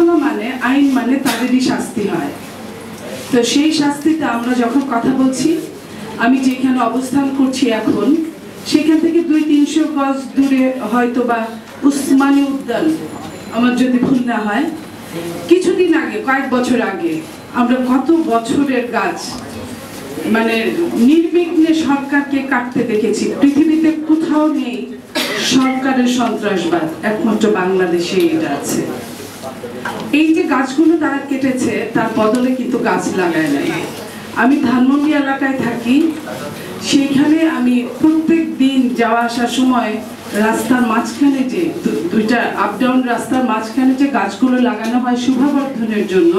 আইনশৃঙ্খলা মানে আইন মানে তাদেরই শাস্তি হয়। তো সেই শাস্তিতে আমরা যখন কথা বলছি, আমি যেখানে অবস্থান করছি এখন সেখান থেকে 200-300 গজ দূরে হয়তো বা উসমানী উদ্যান, আমার যদি ভুল না হয়, কিছুদিন আগে, কয়েক বছর আগে আমরা কত বছরের গাছ মানে নির্বিঘ্নে সরকারকে কাটতে দেখেছি। পৃথিবীতে কোথাও নেই সরকারের সন্ত্রাসবাদ, একমাত্র বাংলাদেশে এটা আছে। এই যে গাছগুলো তারা কেটেছে তার বদলে কিন্তু গাছ লাগায় নাই। আমি ধানমন্ডি এলাকায় থাকি, সেইখানে আমি প্রত্যেক দিন যাওয়া আসার সময় রাস্তার মাঝখানে যে দুইটা আপ ডাউন রাস্তার মাঝখানে যে গাছগুলো লাগানো হয় শোভাবর্ধনের জন্য,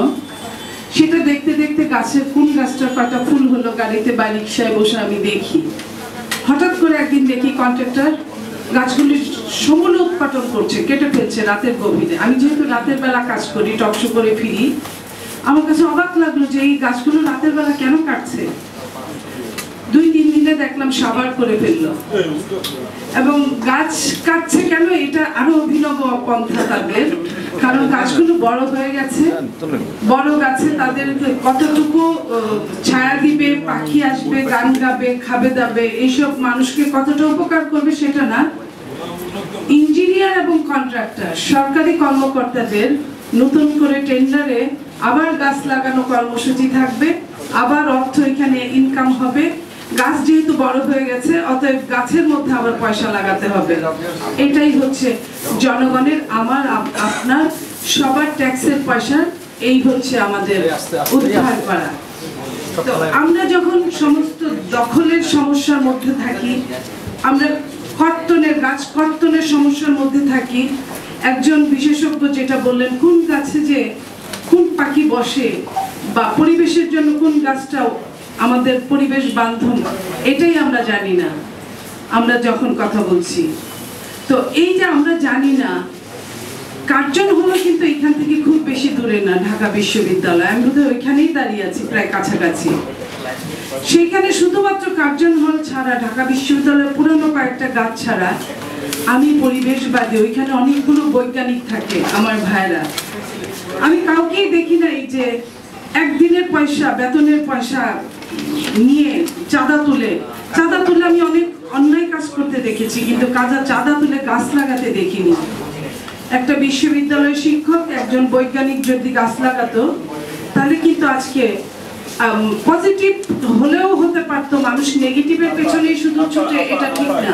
সেটা দেখতে দেখতে গাছের কোন গাছটার কটা ফুল হলো গাড়িতে বা রিক্সায় বসে আমি দেখি। হঠাৎ করে একদিন দেখি কন্ট্রাক্টর গাছগুলি সমূলে উৎপাদন করছে, কেটে ফেলছে রাতের গভীরে। আমি যেহেতু রাতের বেলা কাজ করি, টকশো করে ফিরি, আমার কাছে অবাক লাগলো যে এই গাছগুলো রাতের বেলা কেন কাটছে। 2-3 দিনে দেখলাম সাবার করে ফেললো। এবং গাছ কাটছে কেন, এটা আরো অভিনব পন্থা তাদের, কারণ গাছগুলো বড় হয়ে গেছে। বড় গাছে তাদের কতটুকু ছায়া দিবে, পাখি আসবে, গান গাবে, খাবে দাবে, এইসব মানুষকে কতটা উপকার করবে সেটা না। ইঞ্জিনিয়ার এবং কন্ট্রাক্টর, সরকারি কর্মকর্তাদের নতুন করে টেন্ডারে আবার গাছ লাগানো কর্মসূচি থাকবে, আবার অর্থ এখানে ইনকাম হবে। গাছ যেহেতু বড় হয়ে গেছে, অতএব গাছের মধ্যে আবার পয়সা লাগাতে হবে। এটাই হচ্ছে জনগণের, আমার আপনার সবার ট্যাক্সের পয়সা, এই হচ্ছে আমাদের উদ্ধার করা। তো আমরা যখন সমস্ত দখলের সমস্যার মধ্যে থাকি, আমরা কর্তনের গাছ কর্তনের সমস্যার মধ্যে থাকি, একজন বিশেষজ্ঞ যেটা বললেন কোন গাছে যে কোন পাখি বসে বা পরিবেশের জন্য কোন গাছটাও আমাদের পরিবেশ বান্ধব, এটাই আমরা জানি না আমরা যখন কথা বলছি। তো এই যে আমরা জানি না, কার্জন হলো কিন্তু এখান থেকে খুব বেশি দূরে না, ঢাকা বিশ্ববিদ্যালয়, আমি বোধহয় ওইখানেই দাঁড়িয়ে আছি, প্রায় কাছাকাছি। সেখানে শুধুমাত্র কার্জন হল ছাড়া, ঢাকা বিশ্ববিদ্যালয়ের পুরনো কয়েকটা গাছ ছাড়া, আমি পরিবেশবাদী, ওইখানে অনেকগুলো বৈজ্ঞানিক থাকে আমার ভাইরা। আমি কাউকেই দেখি নাই যে একদিনের পয়সা, বেতনের পয়সা নিয়ে চাঁদা তুলে আমি অনেক অন্যায় কাজ করতে দেখেছি, কিন্তু চাঁদা তুলে গাছ লাগাতে দেখিনি। একটা বিশ্ববিদ্যালয়ের শিক্ষক, একজন বৈজ্ঞানিক যদি গাছ লাগাতো তাহলে কিন্তু আজকে পজিটিভ হলেও হতে পারতো। মানুষ নেগেটিভের পেছনেই শুধু ছুটে, এটা ঠিক না।